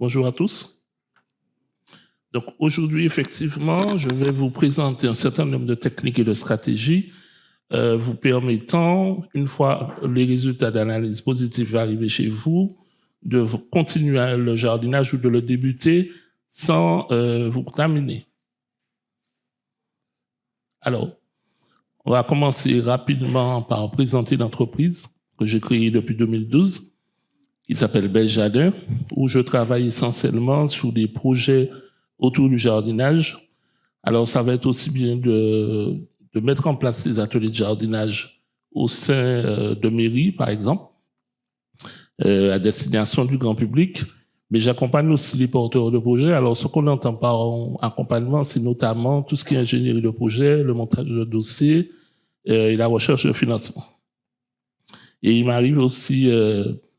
Bonjour à tous. Donc aujourd'hui, effectivement, je vais vous présenter un certain nombre de techniques et de stratégies vous permettant, une fois les résultats d'analyse positive arrivés chez vous, de vous continuer le jardinage ou de le débuter sans vous contaminer. Alors, on va commencer rapidement par présenter l'entreprise que j'ai créée depuis 2012, qui s'appelle Bel Jardin, où je travaille essentiellement sur des projets autour du jardinage. Alors, ça va être aussi bien de mettre en place des ateliers de jardinage au sein de mairies, par exemple, à destination du grand public, mais j'accompagne aussi les porteurs de projets. Alors, ce qu'on entend par accompagnement, c'est notamment tout ce qui est ingénierie de projet, le montage de dossiers et la recherche de financement. Et il m'arrive aussi,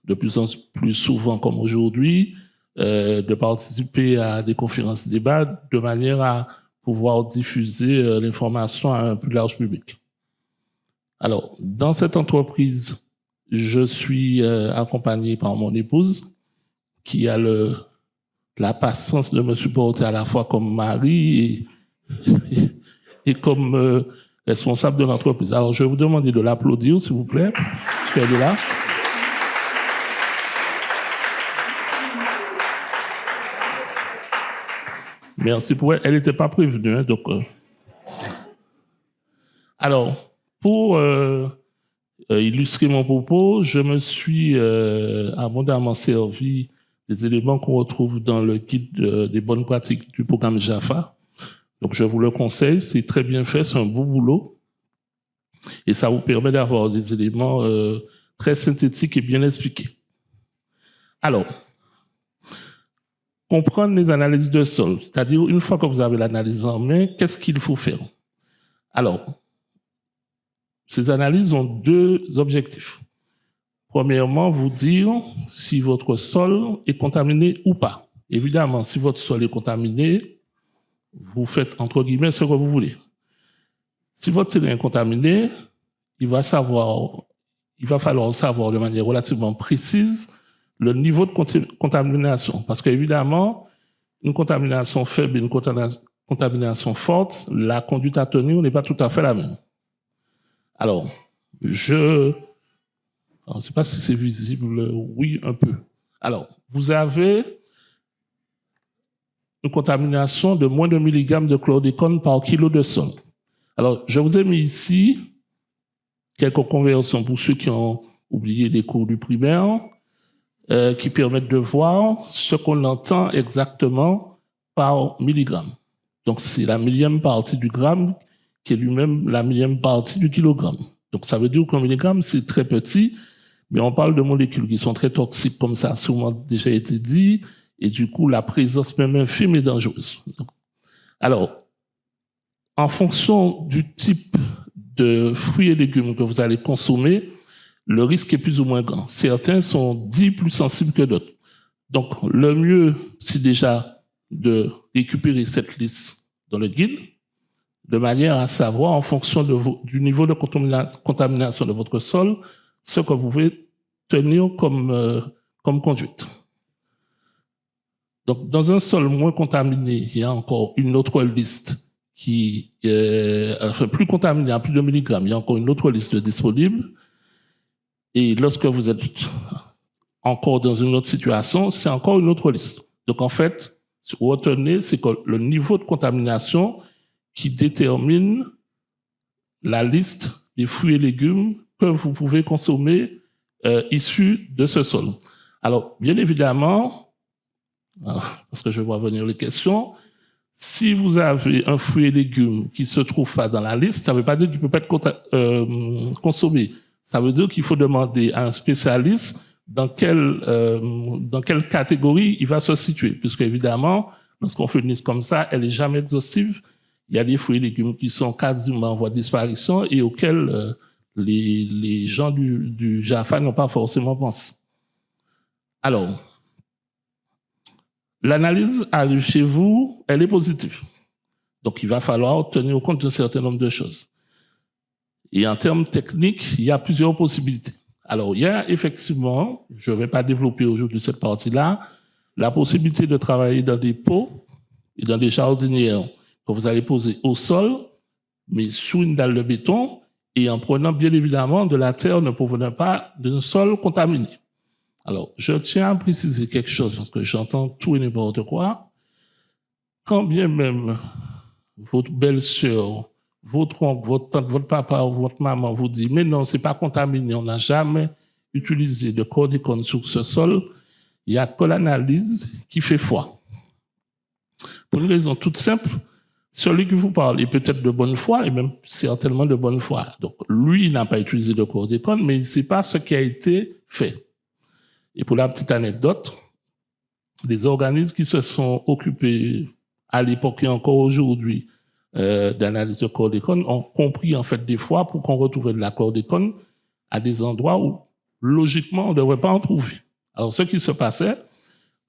de plus en plus souvent comme aujourd'hui, de participer à des conférences débats de manière à pouvoir diffuser l'information à un plus large public. Alors, dans cette entreprise, je suis accompagné par mon épouse qui a la patience de me supporter à la fois comme mari et comme responsable de l'entreprise. Alors, je vais vous demander de l'applaudir, s'il vous plaît, parce qu'elle est là. Merci pour elle. Elle n'était pas prévenue, hein, donc. Alors, pour illustrer mon propos, je me suis abondamment servi des éléments qu'on retrouve dans le guide des bonnes pratiques du programme JAFA. Donc, je vous le conseille, c'est très bien fait, c'est un beau boulot. Et ça vous permet d'avoir des éléments très synthétiques et bien expliqués. Alors, comprendre les analyses de sol, c'est-à-dire une fois que vous avez l'analyse en main, qu'est-ce qu'il faut faire? Alors, ces analyses ont deux objectifs. Premièrement, vous dire si votre sol est contaminé ou pas. Évidemment, si votre sol est contaminé, vous faites entre guillemets ce que vous voulez. Si votre terrain est contaminé, il va falloir savoir de manière relativement précise le niveau de contamination. Parce qu'évidemment, une contamination faible et une contamination forte, la conduite à tenir n'est pas tout à fait la même. Alors, je ne sais pas si c'est visible, oui, un peu. Alors, vous avez une contamination de moins de milligrammes de chlordécone par kilo de sol. Alors, je vous ai mis ici quelques conversions pour ceux qui ont oublié les cours du primaire, qui permettent de voir ce qu'on entend exactement par milligramme. Donc, c'est la millième partie du gramme qui est lui-même la millième partie du kilogramme. Donc, ça veut dire qu'un milligramme, c'est très petit, mais on parle de molécules qui sont très toxiques, comme ça a souvent déjà été dit, et du coup, la présence même infime est dangereuse. Alors, en fonction du type de fruits et légumes que vous allez consommer, le risque est plus ou moins grand. Certains sont dits plus sensibles que d'autres. Donc, le mieux, c'est déjà de récupérer cette liste dans le guide, de manière à savoir, en fonction du niveau de contamination de votre sol, ce que vous pouvez tenir comme conduite. Donc, dans un sol moins contaminé, il y a encore une autre liste qui est plus contaminé à plus de milligrammes, il y a encore une autre liste disponible. Et lorsque vous êtes encore dans une autre situation, c'est encore une autre liste. Donc, en fait, retenez, c'est que le niveau de contamination qui détermine la liste des fruits et légumes que vous pouvez consommer issus de ce sol. Alors, bien évidemment, parce que je vois venir les questions, si vous avez un fruit et légume qui ne se trouve pas dans la liste, ça ne veut pas dire qu'il ne peut pas être consommé. Ça veut dire qu'il faut demander à un spécialiste dans quelle catégorie il va se situer. Puisque, évidemment, lorsqu'on fait une liste comme ça, elle n'est jamais exhaustive. Il y a des fruits et légumes qui sont quasiment en voie de disparition et auxquels les gens du JAFA n'ont pas forcément pensé. Alors, l'analyse arrive chez vous, elle est positive. Donc, il va falloir tenir compte d'un certain nombre de choses. Et en termes techniques, il y a plusieurs possibilités. Alors, il y a effectivement, je ne vais pas développer aujourd'hui cette partie-là, la possibilité de travailler dans des pots et dans des jardinières que vous allez poser au sol, mais sous une dalle de béton et en prenant bien évidemment de la terre ne provenant pas d'un sol contaminé. Alors, je tiens à préciser quelque chose parce que j'entends tout et n'importe quoi. Quand bien même votre belle-sœur, votre oncle, votre tante, votre papa ou votre maman vous dit « mais non, c'est pas contaminé, on n'a jamais utilisé de chlordécone sur ce sol », il n'y a que l'analyse qui fait foi. Pour une raison toute simple, celui qui vous parle est peut-être de bonne foi et même certainement de bonne foi. Donc, lui, il n'a pas utilisé de chlordécone, mais il ne sait pas ce qui a été fait. Et pour la petite anecdote, les organismes qui se sont occupés à l'époque et encore aujourd'hui d'analyse de chlordécone ont compris en fait des fois pour qu'on retrouve de la chlordécone à des endroits où logiquement on ne devrait pas en trouver. Alors ce qui se passait,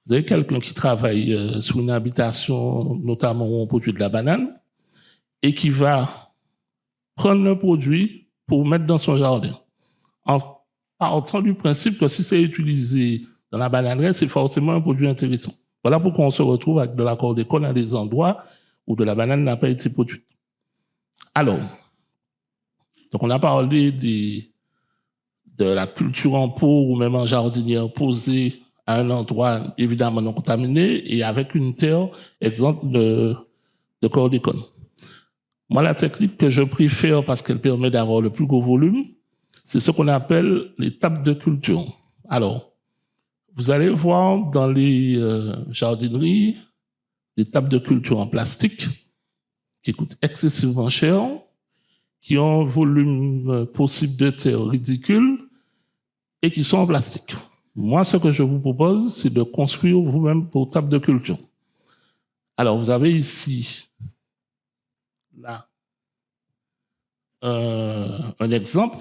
vous avez quelqu'un qui travaille sur une habitation, notamment où on produit de la banane, et qui va prendre le produit pour mettre dans son jardin. En partant du principe que si c'est utilisé dans la bananerie, c'est forcément un produit intéressant. Voilà pourquoi on se retrouve avec de la chlordécone à des endroits où de la banane n'a pas été produite. Alors, donc on a parlé de la culture en pot ou même en jardinière posée à un endroit évidemment non contaminé et avec une terre exempte de chlordécone. Moi, la technique que je préfère parce qu'elle permet d'avoir le plus gros volume, c'est ce qu'on appelle les tables de culture. Alors, vous allez voir dans les jardineries des tables de culture en plastique qui coûtent excessivement cher, qui ont un volume possible de terre ridicule et qui sont en plastique. Moi, ce que je vous propose, c'est de construire vous-même vos tables de culture. Alors, vous avez ici, là, un exemple.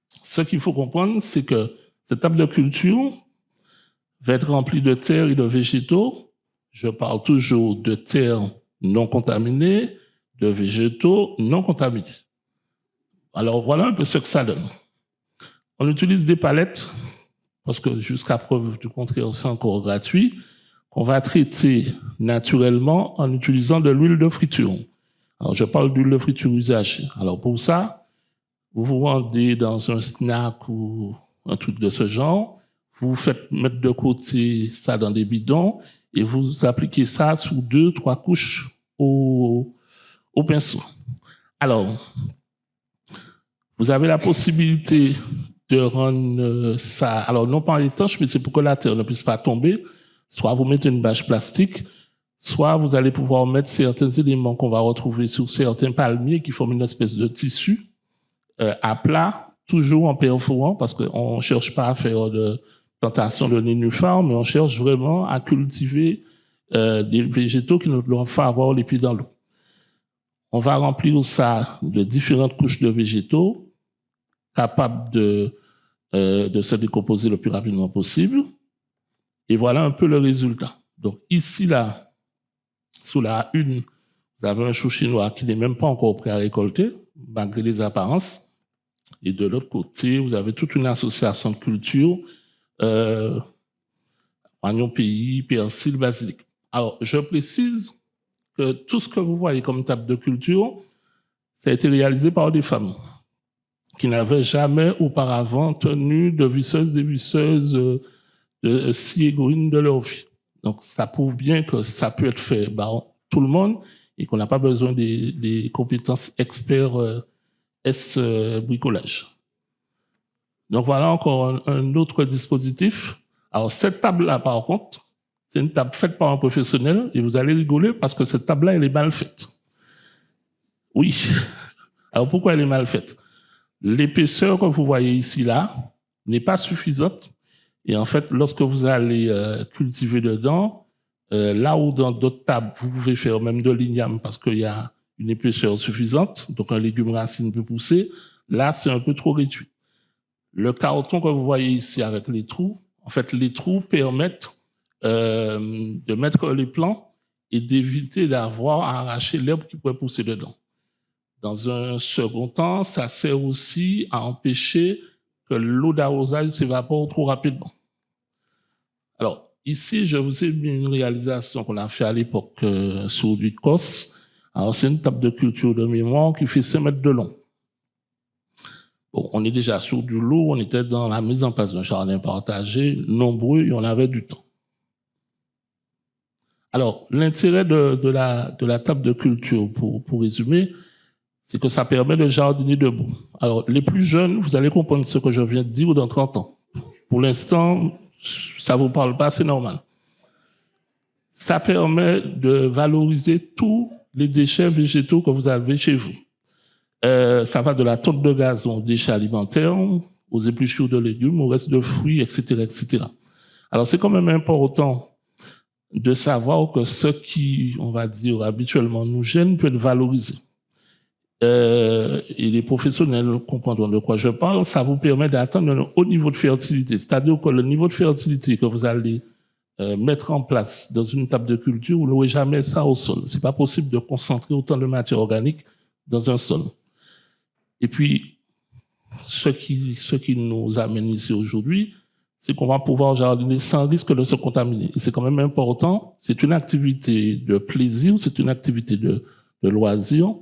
Ce qu'il faut comprendre, c'est que cette table de culture va être remplie de terre et de végétaux. Je parle toujours de terre non contaminée, de végétaux non contaminés. Alors, voilà un peu ce que ça donne. On utilise des palettes, parce que jusqu'à preuve du contraire, c'est encore gratuit, qu'on va traiter naturellement en utilisant de l'huile de friture. Alors, je parle d'huile de friture usagée. Alors, pour ça, vous vous rendez dans un snack ou un truc de ce genre, vous faites mettre de côté ça dans des bidons et vous appliquez ça sous 2-3 couches au pinceau. Alors, vous avez la possibilité de rendre ça, alors non pas en étanche, mais c'est pour que la terre ne puisse pas tomber. Soit vous mettez une bâche plastique, soit vous allez pouvoir mettre certains éléments qu'on va retrouver sur certains palmiers qui forment une espèce de tissu à plat, toujours en perforant, parce qu'on ne cherche pas à faire de plantation de nénuphars, mais on cherche vraiment à cultiver des végétaux qui ne doivent pas avoir les pieds dans l'eau. On va remplir ça de différentes couches de végétaux capables de se décomposer le plus rapidement possible. Et voilà un peu le résultat. Donc ici, là, sous la une, vous avez un chou chinois qui n'est même pas encore prêt à récolter, malgré les apparences. Et de l'autre côté, vous avez toute une association de cultures, oignon pays, persil, basilic. Alors, je précise que tout ce que vous voyez comme table de culture, ça a été réalisé par des femmes qui n'avaient jamais auparavant tenu de visseuse, dévisseuse, de scie égoïne de leur vie. Donc, ça prouve bien que ça peut être fait par tout le monde et qu'on n'a pas besoin des compétences experts bricolage. Donc, voilà encore un autre dispositif. Alors, cette table-là, par contre, c'est une table faite par un professionnel et vous allez rigoler parce que cette table-là, elle est mal faite. Oui. Alors, pourquoi elle est mal faite? L'épaisseur que vous voyez ici, là, n'est pas suffisante. Et en fait, lorsque vous allez cultiver dedans, là où dans d'autres tables, vous pouvez faire même de l'igname parce qu'il y a une épaisseur suffisante, donc un légume racine peut pousser, là, c'est un peu trop réduit. Le carton que vous voyez ici avec les trous, en fait, les trous permettent de mettre les plants et d'éviter d'avoir à arracher l'herbe qui pourrait pousser dedans. Dans un second temps, ça sert aussi à empêcher que l'eau d'arrosage s'évapore trop rapidement. Alors, ici, je vous ai mis une réalisation qu'on a fait à l'époque sur du COS. Alors, c'est une table de culture de mémoire qui fait 5 mètres de long. Bon, on est déjà sur du lourd, on était dans la mise en place d'un jardin partagé, nombreux, et on avait du temps. Alors, l'intérêt de la table de culture, pour résumer, c'est que ça permet de jardiner debout. Alors, les plus jeunes, vous allez comprendre ce que je viens de dire dans 30 ans. Pour l'instant, ça vous parle pas, c'est normal. Ça permet de valoriser tous les déchets végétaux que vous avez chez vous. Ça va de la tonte de gazon, déchets alimentaires, aux épluchures de légumes, au reste de fruits, etc., etc. Alors, c'est quand même important de savoir que ce qui, on va dire, habituellement nous gêne peut être valorisé. Et les professionnels comprendront de quoi je parle. Ça vous permet d'atteindre un haut niveau de fertilité. C'est-à-dire que le niveau de fertilité que vous allez mettre en place dans une table de culture, vous n'aurez jamais ça au sol. C'est pas possible de concentrer autant de matière organique dans un sol. Et puis, ce qui nous amène ici aujourd'hui, c'est qu'on va pouvoir jardiner sans risque de se contaminer. Et c'est quand même important. C'est une activité de plaisir, c'est une activité de loisir.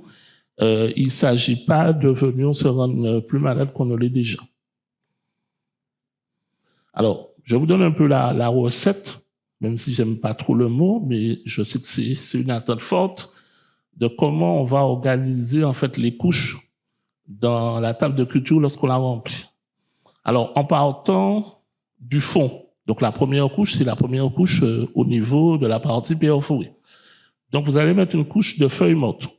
Il ne s'agit pas de venir se rendre plus malade qu'on ne l'est déjà. Alors, je vous donne un peu la recette, même si j'aime pas trop le mot, mais je sais que c'est une attente forte de comment on va organiser en fait les couches dans la table de culture lorsqu'on la remplit. Alors, en partant du fond, donc la première couche, c'est la première couche au niveau de la partie perforée. Donc, vous allez mettre une couche de feuilles mortes.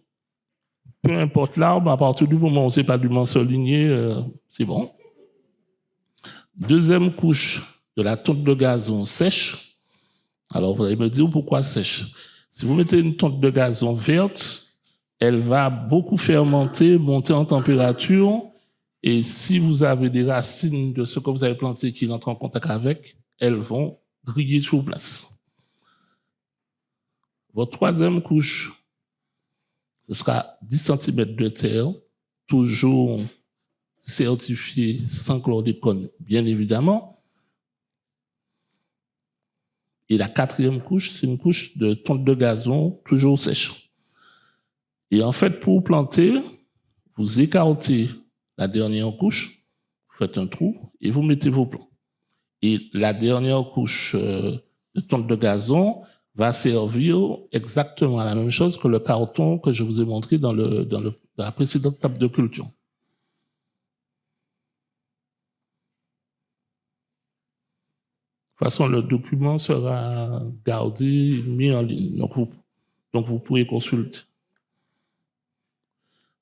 Peu importe l'arbre, à partir du moment où c'est pas du mansoligné, c'est bon. Deuxième couche de la tonte de gazon sèche. Alors, vous allez me dire pourquoi sèche. Si vous mettez une tonte de gazon verte, elle va beaucoup fermenter, monter en température. Et si vous avez des racines de ce que vous avez planté qui rentrent en contact avec, elles vont griller sur place. Votre troisième couche, ce sera 10 cm de terre, toujours certifié sans chlordécone, bien évidemment. Et la quatrième couche, c'est une couche de tonte de gazon, toujours sèche. Et en fait, pour planter, vous écartez la dernière couche, vous faites un trou et vous mettez vos plants. Et la dernière couche de tonte de gazon va servir exactement à la même chose que le carton que je vous ai montré dans la précédente table de culture. De toute façon, le document sera gardé, mis en ligne. Donc vous pourrez consulter.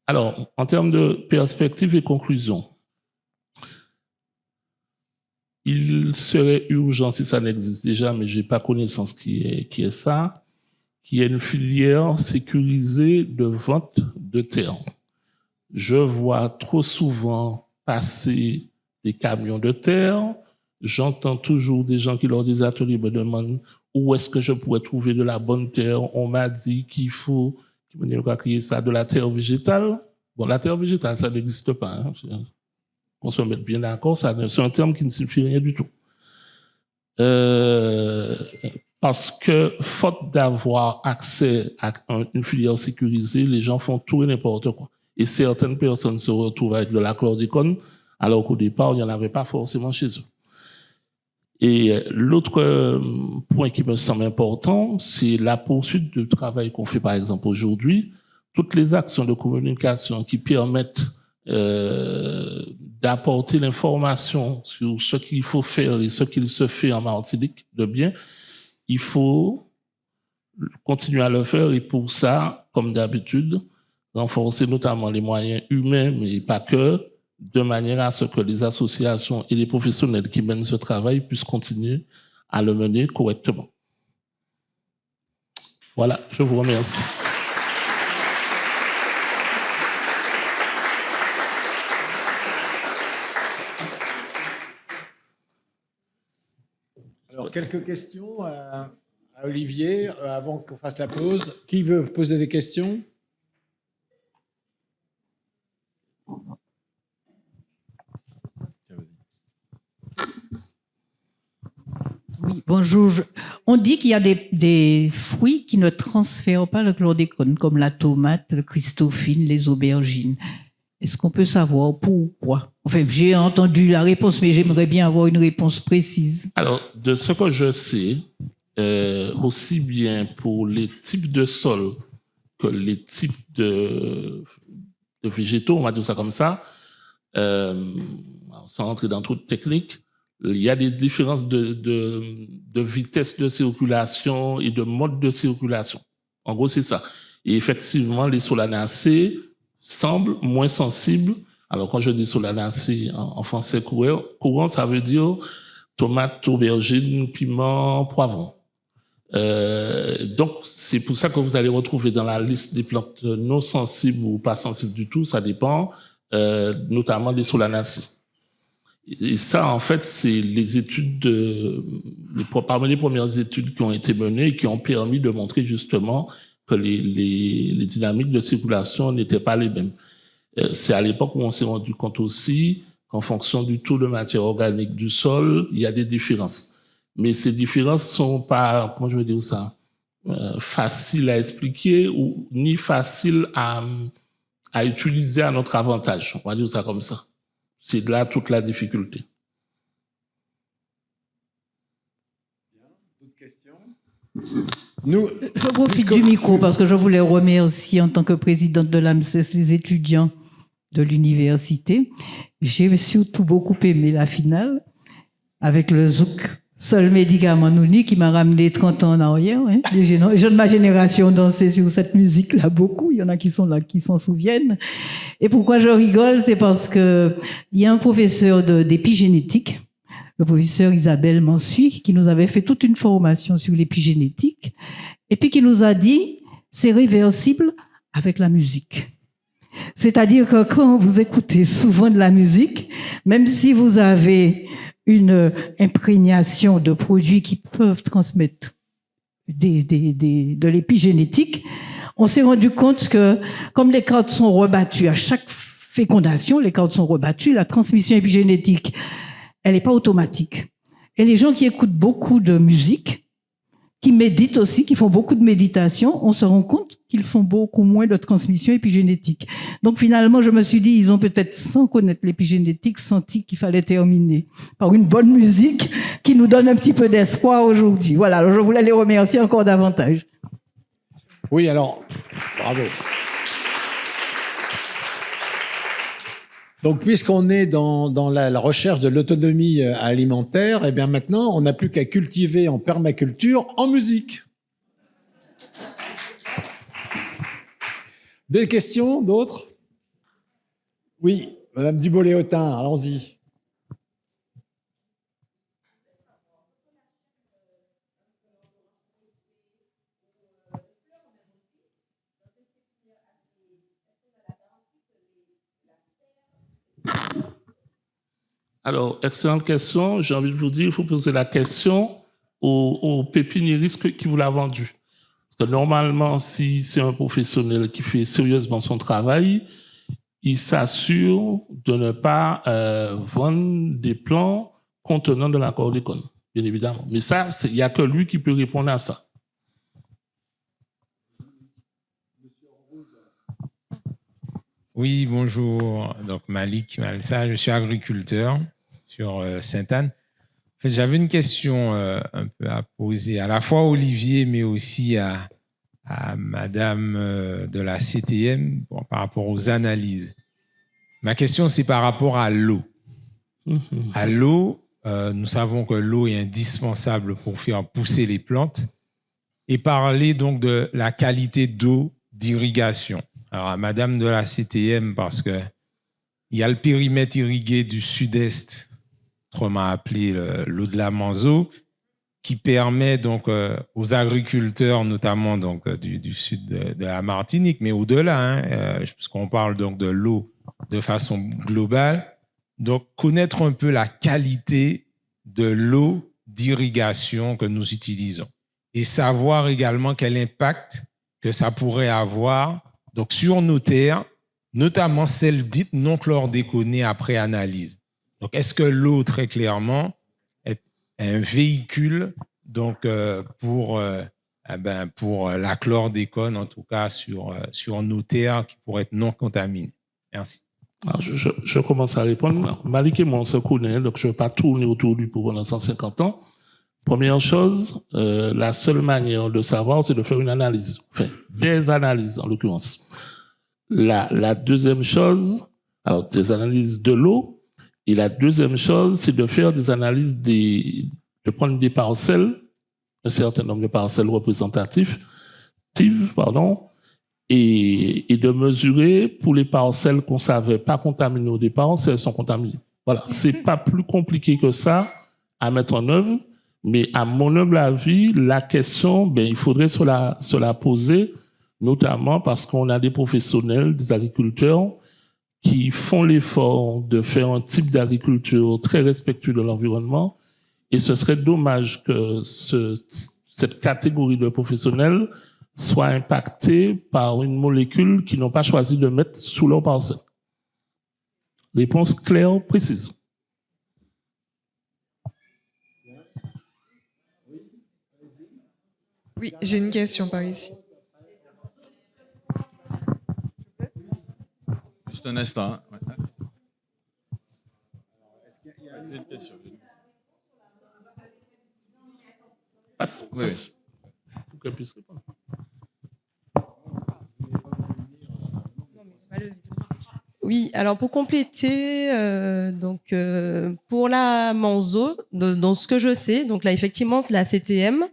Alors, en termes de perspective et conclusion, il serait urgent, si ça n'existe déjà, mais je n'ai pas connaissance qui est ça, qu'il y ait une filière sécurisée de vente de terre. Je vois trop souvent passer des camions de terre. J'entends toujours des gens qui, lors des ateliers, me demandent où est-ce que je pourrais trouver de la bonne terre. On m'a dit qu'il faut, créer ça, de la terre végétale. Bon, la terre végétale, ça n'existe pas. Hein. Qu'on se mette bien d'accord, c'est un terme qui ne signifie rien du tout. Parce que, faute d'avoir accès à une filière sécurisée, les gens font tout et n'importe quoi. Et certaines personnes se retrouvent avec de la chlordécone, alors qu'au départ, il n'y en avait pas forcément chez eux. Et l'autre point qui me semble important, c'est la poursuite du travail qu'on fait, par exemple, aujourd'hui. Toutes les actions de communication qui permettent d'apporter l'information sur ce qu'il faut faire et ce qu'il se fait en Martinique de bien, il faut continuer à le faire et pour ça, comme d'habitude, renforcer notamment les moyens humains, mais pas que, de manière à ce que les associations et les professionnels qui mènent ce travail puissent continuer à le mener correctement. Voilà, je vous remercie. Alors, quelques questions à Olivier, avant qu'on fasse la pause. Qui veut poser des questions ? Oui, bonjour. On dit qu'il y a des fruits qui ne transfèrent pas le chlordécone, comme la tomate, le christophine, les aubergines. Est-ce qu'on peut savoir pourquoi? Enfin, j'ai entendu la réponse, mais j'aimerais bien avoir une réponse précise. Alors, de ce que je sais, aussi bien pour les types de sols que les types de végétaux, on va dire ça comme ça, sans rentrer dans toute technique, il y a des différences de vitesse de circulation et de mode de circulation. En gros, c'est ça. Et effectivement, les solanacées semblent moins sensibles. Alors, quand je dis solanacées en français courant, ça veut dire tomate, aubergine, piment, poivron. Donc, c'est pour ça que vous allez retrouver dans la liste des plantes non sensibles ou pas sensibles du tout, ça dépend, notamment des solanacées. Et ça, en fait, c'est les études parmi les premières études qui ont été menées et qui ont permis de montrer justement que les dynamiques de circulation n'étaient pas les mêmes. C'est à l'époque où on s'est rendu compte aussi qu'en fonction du taux de matière organique du sol, il y a des différences. Mais ces différences sont pas, comment je veux dire ça, faciles à expliquer ou ni faciles à utiliser à notre avantage. On va dire ça comme ça. C'est là toute la difficulté. D'autres questions? Je profite du micro parce que je voulais remercier en tant que présidente de l'AMSES les étudiants de l'université. J'ai surtout beaucoup aimé la finale avec le zouk, seul médicament unique qui m'a ramené 30 ans en arrière. Hein. Les gens de ma génération dansaient sur cette musique-là beaucoup. Il y en a qui sont là, qui s'en souviennent. Et pourquoi je rigole, c'est parce que il y a un professeur d'épigénétique, le professeur Isabelle Mansuy, qui nous avait fait toute une formation sur l'épigénétique, et puis qui nous a dit, c'est réversible avec la musique. C'est-à-dire que quand vous écoutez souvent de la musique, même si vous avez une imprégnation de produits qui peuvent transmettre de l'épigénétique, on s'est rendu compte que, comme les cordes sont rebattues à chaque fécondation, les cordes sont rebattues, la transmission épigénétique, elle n'est pas automatique. Et les gens qui écoutent beaucoup de musique, qui méditent aussi, qui font beaucoup de méditation, on se rend compte qu'ils font beaucoup moins de transmission épigénétique. Donc finalement, je me suis dit, ils ont peut-être, sans connaître l'épigénétique, senti qu'il fallait terminer par une bonne musique qui nous donne un petit peu d'espoir aujourd'hui. Voilà, alors je voulais les remercier encore davantage. Oui, alors, bravo. Donc, puisqu'on est dans la recherche de l'autonomie alimentaire, eh bien maintenant, on n'a plus qu'à cultiver en permaculture en musique. Des questions, d'autres? Oui, Madame Duboléotin, allons-y. Alors, excellente question. J'ai envie de vous dire, il faut poser la question au pépiniériste qui vous l'a vendu. Parce que normalement, si c'est un professionnel qui fait sérieusement son travail, il s'assure de ne pas vendre des plants contenant de la chlordécone, bien évidemment. Mais ça, il n'y a que lui qui peut répondre à ça. Oui, bonjour. Donc, Malik Malsa, je suis agriculteur sur Sainte-Anne. En fait, j'avais une question un peu à poser à la fois à Olivier, mais aussi à Madame de la CTM par rapport aux analyses. Ma question, c'est par rapport à l'eau. À l'eau, nous savons que l'eau est indispensable pour faire pousser les plantes et parler donc de la qualité d'eau d'irrigation. Alors, à Madame de la CTM, parce que il y a le périmètre irrigué du sud-est, autrement appelé l'eau de la Manzo, qui permet donc aux agriculteurs, notamment donc du sud de la Martinique, mais au-delà, puisqu'on parle donc de l'eau de façon globale, donc connaître un peu la qualité de l'eau d'irrigation que nous utilisons et savoir également quel impact que ça pourrait avoir donc sur nos terres, notamment celles dites non chlordéconées après analyse. Donc, est-ce que l'eau, très clairement, un véhicule donc pour la chlordécone, en tout cas sur nos terres qui pourraient être non contaminées. Merci. Alors, je commence à répondre. Malik et moi, on se connaît, donc je ne vais pas tourner autour du pot pendant 150 ans. Première chose, la seule manière de savoir, c'est de faire une analyse. Enfin, des analyses, en l'occurrence. La deuxième chose, alors des analyses de l'eau, et la deuxième chose, c'est de faire des analyses de prendre des parcelles, un certain nombre de parcelles représentatives, et de mesurer pour les parcelles qu'on savait pas contaminées au départ, si elles sont contaminées. Voilà. C'est pas plus compliqué que ça à mettre en œuvre, mais à mon humble avis, la question, il faudrait se la poser, notamment parce qu'on a des professionnels, des agriculteurs, qui font l'effort de faire un type d'agriculture très respectueux de l'environnement, et ce serait dommage que cette catégorie de professionnels soit impactée par une molécule qu'ils n'ont pas choisi de mettre sous leur parcelle. Réponse claire, précise. Oui, j'ai une question par ici. Juste un instant. Hein. Est-ce qu'il y a une question? Passe. Oui. Pour qu'elle puisse répondre. Oui, alors pour compléter, pour la Manzo, dans ce que je sais, donc là effectivement la CTM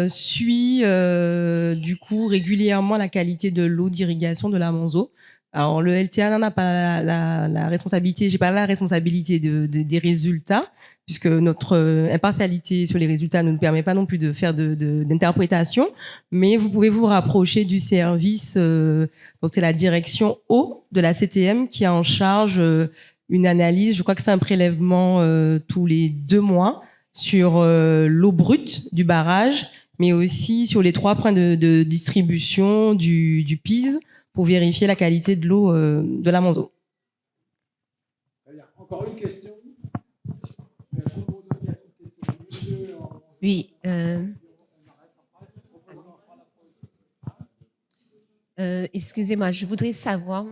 suit du coup régulièrement la qualité de l'eau d'irrigation de la Manzo. Alors le LTA n'en a pas la responsabilité, j'ai pas la responsabilité des résultats, puisque notre impartialité sur les résultats ne nous permet pas non plus de faire d'interprétation, mais vous pouvez vous rapprocher du service, donc c'est la direction eau de la CTM qui a en charge une analyse, je crois que c'est un prélèvement tous les 2 mois sur l'eau brute du barrage, mais aussi sur les 3 points de distribution du PIS pour vérifier la qualité de l'eau de la Manzo. Encore une question? Oui. Excusez-moi, je voudrais savoir.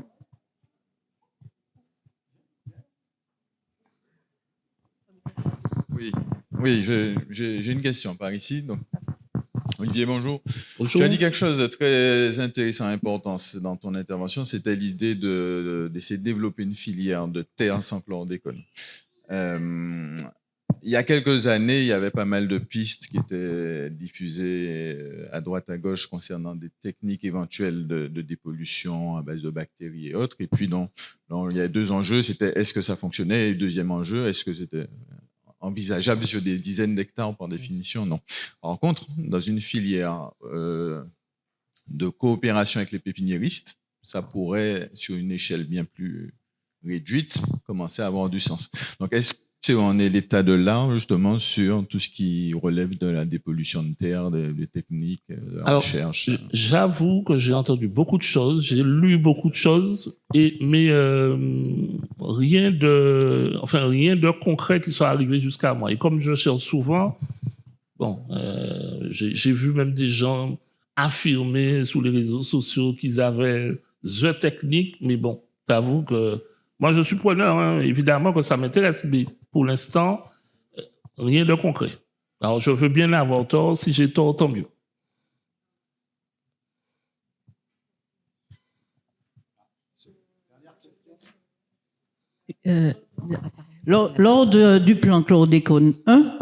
Oui, j'ai une question par ici. Donc, Olivier, bonjour. Bonjour. Tu as dit quelque chose de très intéressant, important dans ton intervention, c'était l'idée d'essayer de développer une filière de terre sans chlordécone. Il y a quelques années, il y avait pas mal de pistes qui étaient diffusées à droite, à gauche concernant des techniques éventuelles de dépollution à base de bactéries et autres. Et puis, il y a 2 enjeux. C'était est-ce que ça fonctionnait? Et le deuxième enjeu, est-ce que c'était envisageable sur des dizaines d'hectares par définition? Non. Par contre, dans une filière de coopération avec les pépiniéristes, ça pourrait, sur une échelle bien plus réduite, commencer à avoir du sens. Donc, est-ce qu'on est l'état de l'art, justement, sur tout ce qui relève de la dépollution de terre, des techniques, de la recherche? J'avoue que j'ai entendu beaucoup de choses, j'ai lu beaucoup de choses, mais rien de concret qui soit arrivé jusqu'à moi. Et comme je cherche souvent, j'ai vu même des gens affirmer sur les réseaux sociaux qu'ils avaient the technique, mais bon, j'avoue que moi je suis preneur, hein, évidemment que ça m'intéresse, mais pour l'instant, rien de concret. Alors, je veux bien avoir tort. Si j'ai tort, tant mieux. Lors du plan chlordécone 1,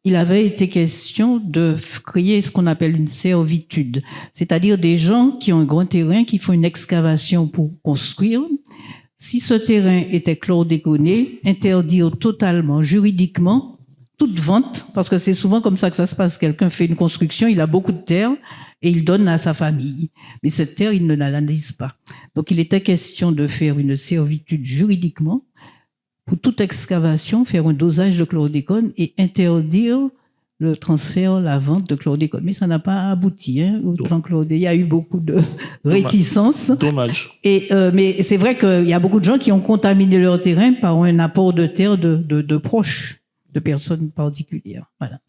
il avait été question de créer ce qu'on appelle une servitude, c'est-à-dire des gens qui ont un grand terrain, qui font une excavation pour construire. Si ce terrain était chlordéconé, interdire totalement, juridiquement, toute vente, parce que c'est souvent comme ça que ça se passe. Quelqu'un fait une construction, il a beaucoup de terre et il donne à sa famille. Mais cette terre, il ne l'analyse pas. Donc, il était question de faire une servitude juridiquement pour toute excavation, faire un dosage de chlordécone et interdire le transfert, la vente de chlordécone. Mais ça n'a pas abouti, au plan chlordécone. Il y a eu beaucoup de réticences. Dommage. Mais c'est vrai qu'il y a beaucoup de gens qui ont contaminé leur terrain par un apport de terre de proches personnes particulières. Voilà.